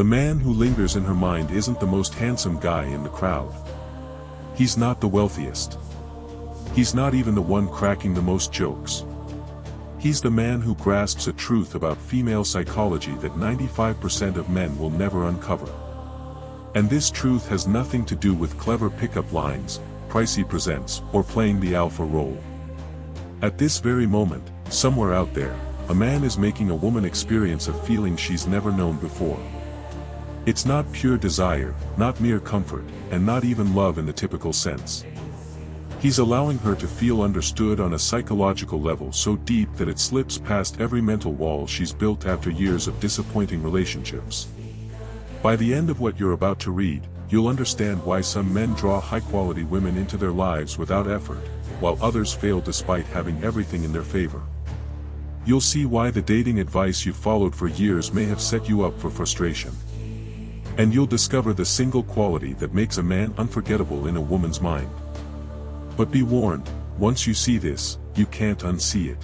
The man who lingers in her mind isn't the most handsome guy in the crowd. He's not the wealthiest. He's not even the one cracking the most jokes. He's the man who grasps a truth about female psychology that 95% of men will never uncover. And this truth has nothing to do with clever pickup lines, pricey presents, or playing the alpha role. At this very moment, somewhere out there, a man is making a woman experience a feeling she's never known before. It's not pure desire, not mere comfort, and not even love in the typical sense. He's allowing her to feel understood on a psychological level so deep that it slips past every mental wall she's built after years of disappointing relationships. By the end of what you're about to read, you'll understand why some men draw high-quality women into their lives without effort, while others fail despite having everything in their favor. You'll see why the dating advice you followed for years may have set you up for frustration. And you'll discover the single quality that makes a man unforgettable in a woman's mind. But be warned, once you see this, you can't unsee it.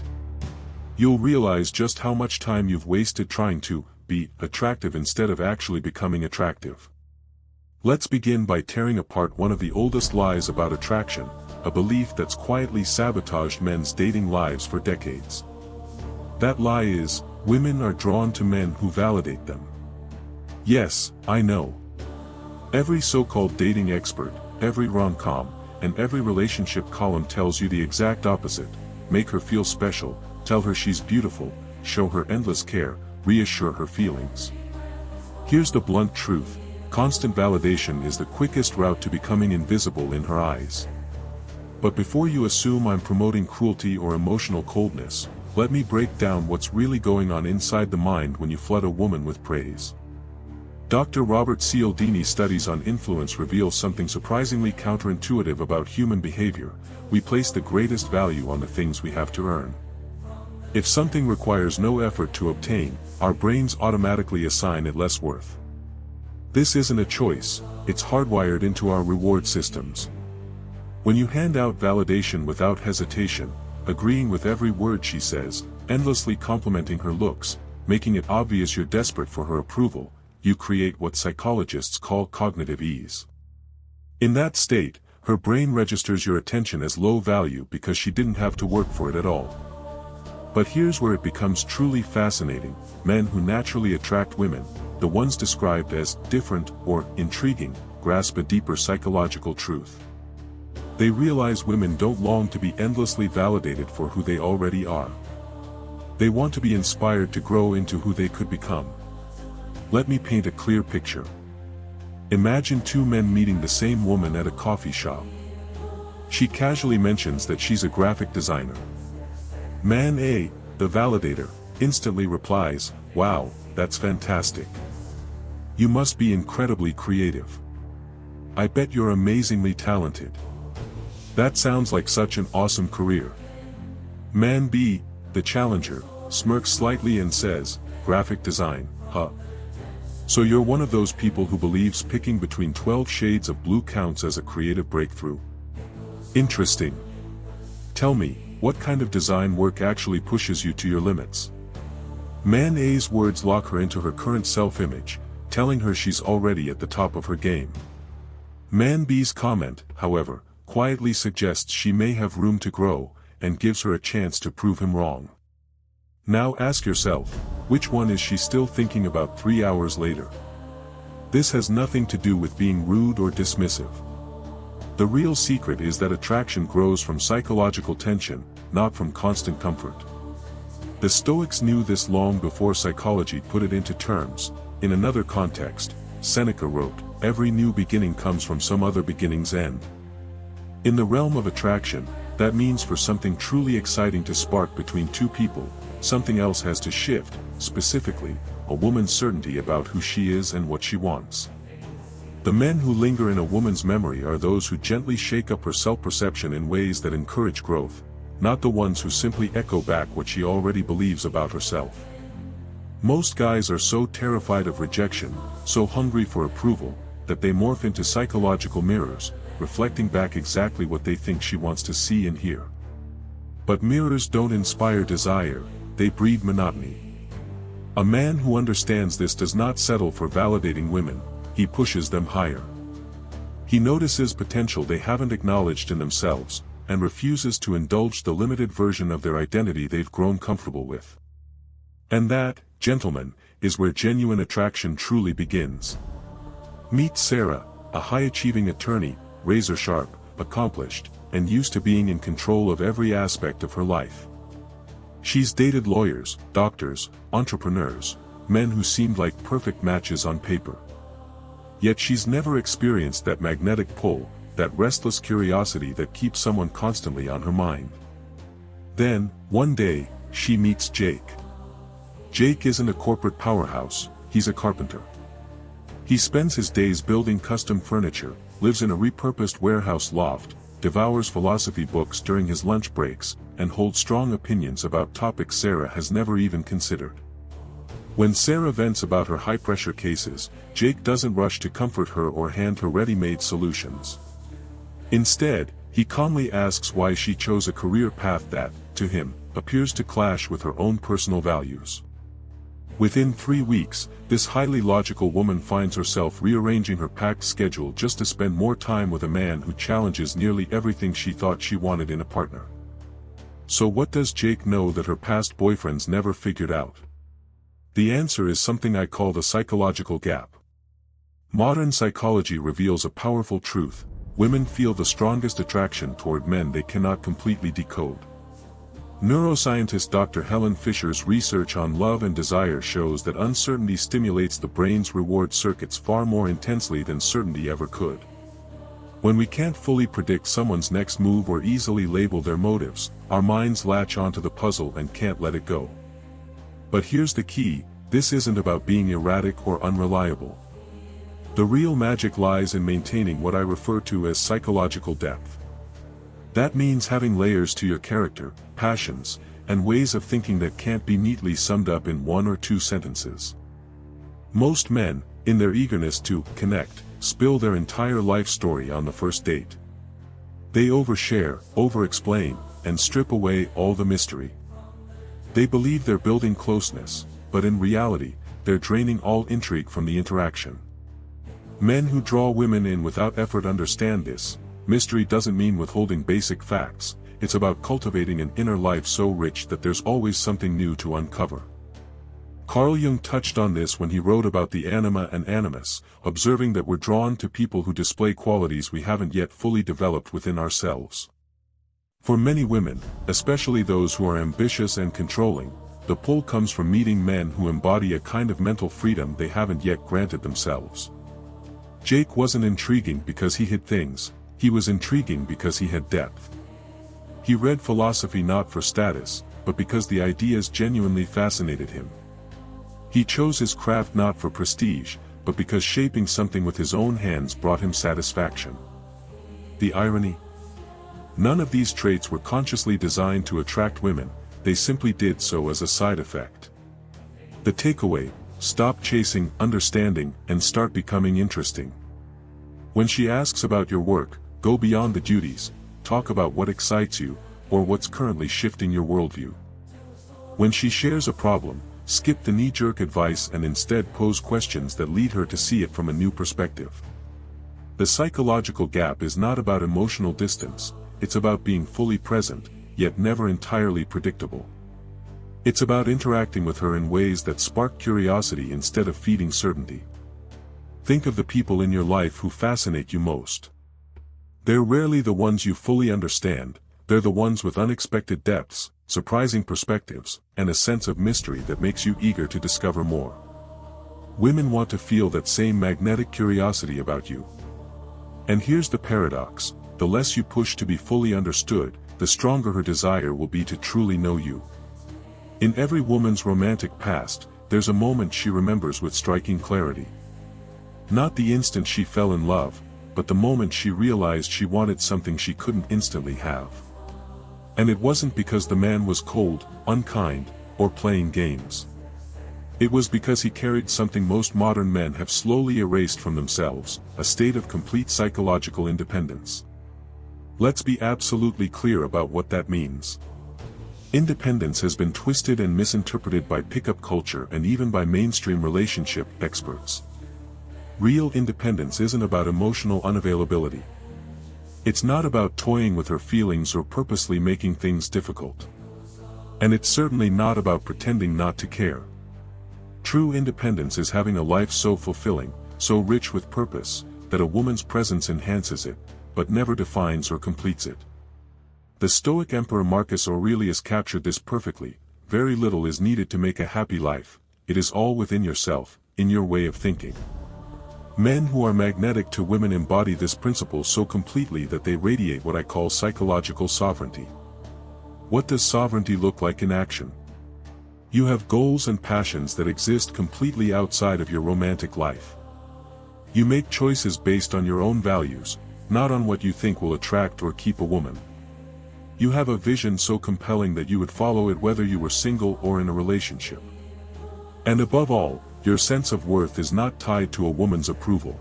You'll realize just how much time you've wasted trying to be attractive instead of actually becoming attractive. Let's begin by tearing apart one of the oldest lies about attraction, a belief that's quietly sabotaged men's dating lives for decades. That lie is, women are drawn to men who validate them. Yes, I know. Every so-called dating expert, every rom-com, and every relationship column tells you the exact opposite. Make her feel special, tell her she's beautiful, show her endless care, reassure her feelings. Here's the blunt truth: constant validation is the quickest route to becoming invisible in her eyes. But before you assume I'm promoting cruelty or emotional coldness, let me break down what's really going on inside the mind when you flood a woman with praise. Dr. Robert Cialdini's studies on influence reveal something surprisingly counterintuitive about human behavior. We place the greatest value on the things we have to earn. If something requires no effort to obtain, our brains automatically assign it less worth. This isn't a choice, it's hardwired into our reward systems. When you hand out validation without hesitation, agreeing with every word she says, endlessly complimenting her looks, making it obvious you're desperate for her approval, you create what psychologists call cognitive ease. In that state, her brain registers your attention as low value because she didn't have to work for it at all. But here's where it becomes truly fascinating: men who naturally attract women, the ones described as different or intriguing, grasp a deeper psychological truth. They realize women don't long to be endlessly validated for who they already are. They want to be inspired to grow into who they could become. Let me paint a clear picture. Imagine two men meeting the same woman at a coffee shop. She casually mentions that she's a graphic designer. Man A, the validator, instantly replies, "Wow, that's fantastic. You must be incredibly creative. I bet you're amazingly talented. That sounds like such an awesome career." Man B, the challenger, smirks slightly and says, "Graphic design, huh? So you're one of those people who believes picking between 12 shades of blue counts as a creative breakthrough? Interesting. Tell me, what kind of design work actually pushes you to your limits?" Man A's words lock her into her current self-image, telling her she's already at the top of her game. Man B's comment, however, quietly suggests she may have room to grow, and gives her a chance to prove him wrong. Now ask yourself, which one is she still thinking about 3 hours later? This has nothing to do with being rude or dismissive. The real secret is that attraction grows from psychological tension, not from constant comfort. The Stoics knew this long before psychology put it into terms. In another context, Seneca wrote, "Every new beginning comes from some other beginning's end." In the realm of attraction, that means for something truly exciting to spark between two people, something else has to shift, specifically, a woman's certainty about who she is and what she wants. The men who linger in a woman's memory are those who gently shake up her self-perception in ways that encourage growth, not the ones who simply echo back what she already believes about herself. Most guys are so terrified of rejection, so hungry for approval, that they morph into psychological mirrors, reflecting back exactly what they think she wants to see and hear. But mirrors don't inspire desire, they breed monotony. A man who understands this does not settle for validating women, he pushes them higher. He notices potential they haven't acknowledged in themselves, and refuses to indulge the limited version of their identity they've grown comfortable with. And that, gentlemen, is where genuine attraction truly begins. Meet Sarah, a high-achieving attorney, razor-sharp, accomplished, and used to being in control of every aspect of her life. She's dated lawyers, doctors, entrepreneurs, men who seemed like perfect matches on paper. Yet she's never experienced that magnetic pull, that restless curiosity that keeps someone constantly on her mind. Then, one day, she meets Jake. Jake isn't a corporate powerhouse, he's a carpenter. He spends his days building custom furniture, lives in a repurposed warehouse loft, devours philosophy books during his lunch breaks, and holds strong opinions about topics Sarah has never even considered. When Sarah vents about her high-pressure cases, Jake doesn't rush to comfort her or hand her ready-made solutions. Instead, he calmly asks why she chose a career path that, to him, appears to clash with her own personal values. Within 3 weeks, this highly logical woman finds herself rearranging her packed schedule just to spend more time with a man who challenges nearly everything she thought she wanted in a partner. So what does Jake know that her past boyfriends never figured out? The answer is something I call the psychological gap. Modern psychology reveals a powerful truth: women feel the strongest attraction toward men they cannot completely decode. Neuroscientist Dr. Helen Fisher's research on love and desire shows that uncertainty stimulates the brain's reward circuits far more intensely than certainty ever could. When we can't fully predict someone's next move or easily label their motives, our minds latch onto the puzzle and can't let it go. But here's the key: this isn't about being erratic or unreliable. The real magic lies in maintaining what I refer to as psychological depth. That means having layers to your character, passions, and ways of thinking that can't be neatly summed up in 1 or 2 sentences. Most men, in their eagerness to connect, spill their entire life story on the first date. They overshare, over-explain, and strip away all the mystery. They believe they're building closeness, but in reality, they're draining all intrigue from the interaction. Men who draw women in without effort understand this. Mystery doesn't mean withholding basic facts, it's about cultivating an inner life so rich that there's always something new to uncover. Carl Jung touched on this when he wrote about the anima and animus, observing that we're drawn to people who display qualities we haven't yet fully developed within ourselves. For many women, especially those who are ambitious and controlling, the pull comes from meeting men who embody a kind of mental freedom they haven't yet granted themselves. Jake wasn't intriguing because he hid things, he was intriguing because he had depth. He read philosophy not for status, but because the ideas genuinely fascinated him. He chose his craft not for prestige, but because shaping something with his own hands brought him satisfaction. The irony? None of these traits were consciously designed to attract women, they simply did so as a side effect. The takeaway: stop chasing understanding and start becoming interesting. When she asks about your work, go beyond the duties, talk about what excites you, or what's currently shifting your worldview. When she shares a problem, skip the knee-jerk advice and instead pose questions that lead her to see it from a new perspective. The psychological gap is not about emotional distance, it's about being fully present, yet never entirely predictable. It's about interacting with her in ways that spark curiosity instead of feeding certainty. Think of the people in your life who fascinate you most. They're rarely the ones you fully understand, they're the ones with unexpected depths, surprising perspectives, and a sense of mystery that makes you eager to discover more. Women want to feel that same magnetic curiosity about you. And here's the paradox: the less you push to be fully understood, the stronger her desire will be to truly know you. In every woman's romantic past, there's a moment she remembers with striking clarity. Not the instant she fell in love, but the moment she realized she wanted something she couldn't instantly have. And it wasn't because the man was cold, unkind, or playing games. It was because he carried something most modern men have slowly erased from themselves, a state of complete psychological independence. Let's be absolutely clear about what that means. Independence has been twisted and misinterpreted by pickup culture and even by mainstream relationship experts. Real independence isn't about emotional unavailability. It's not about toying with her feelings or purposely making things difficult. And it's certainly not about pretending not to care. True independence is having a life so fulfilling, so rich with purpose, that a woman's presence enhances it, but never defines or completes it. The Stoic Emperor Marcus Aurelius captured this perfectly. Very little is needed to make a happy life. It is all within yourself, in your way of thinking. Men who are magnetic to women embody this principle so completely that they radiate what I call psychological sovereignty. What does sovereignty look like in action? You have goals and passions that exist completely outside of your romantic life. You make choices based on your own values, not on what you think will attract or keep a woman. You have a vision so compelling that you would follow it whether you were single or in a relationship. And above all, your sense of worth is not tied to a woman's approval.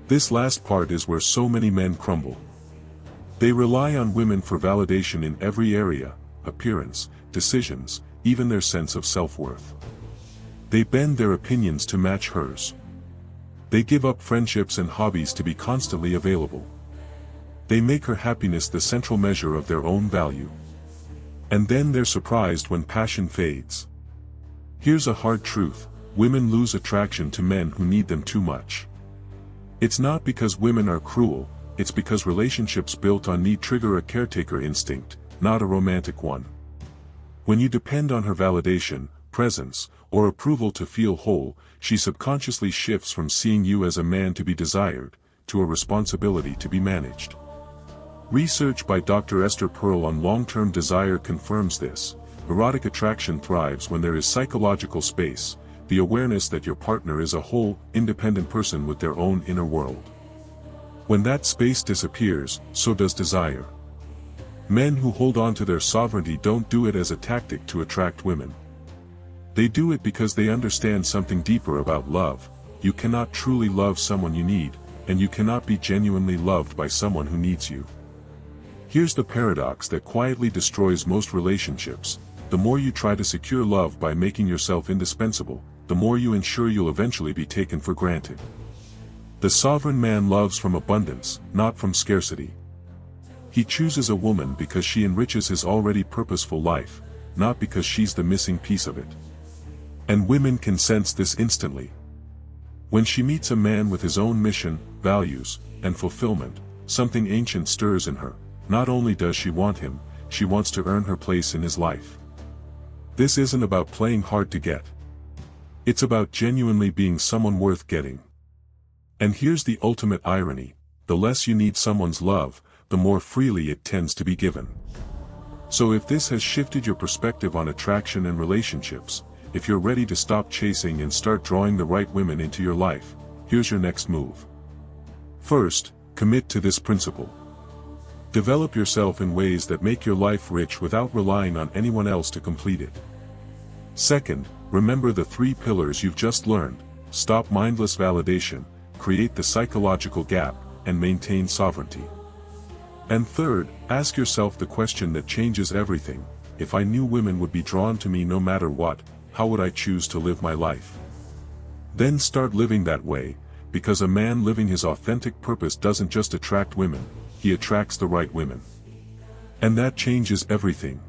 This last part is where so many men crumble. They rely on women for validation in every area: appearance, decisions, even their sense of self-worth. They bend their opinions to match hers. They give up friendships and hobbies to be constantly available. They make her happiness the central measure of their own value. And then they're surprised when passion fades. Here's a hard truth: women lose attraction to men who need them too much. It's not because women are cruel, it's because relationships built on need trigger a caretaker instinct, not a romantic one. When you depend on her validation, presence, or approval to feel whole, she subconsciously shifts from seeing you as a man to be desired, to a responsibility to be managed. Research by Dr. Esther Perl on long-term desire confirms this. Erotic attraction thrives when there is psychological space, the awareness that your partner is a whole, independent person with their own inner world. When that space disappears, so does desire. Men who hold on to their sovereignty don't do it as a tactic to attract women. They do it because they understand something deeper about love. You cannot truly love someone you need, and you cannot be genuinely loved by someone who needs you. Here's the paradox that quietly destroys most relationships: the more you try to secure love by making yourself indispensable, the more you ensure you'll eventually be taken for granted. The sovereign man loves from abundance, not from scarcity. He chooses a woman because she enriches his already purposeful life, not because she's the missing piece of it. And women can sense this instantly. When she meets a man with his own mission, values, and fulfillment, something ancient stirs in her. Not only does she want him, she wants to earn her place in his life. This isn't about playing hard to get. It's about genuinely being someone worth getting. And here's the ultimate irony: the less you need someone's love, the more freely it tends to be given. So if this has shifted your perspective on attraction and relationships, if you're ready to stop chasing and start drawing the right women into your life, here's your next move. First, commit to this principle. Develop yourself in ways that make your life rich without relying on anyone else to complete it. Second, remember the 3 pillars you've just learned: stop mindless validation, create the psychological gap, and maintain sovereignty. And third, ask yourself the question that changes everything: if I knew women would be drawn to me no matter what, how would I choose to live my life? Then start living that way, because a man living his authentic purpose doesn't just attract women, he attracts the right women. And that changes everything.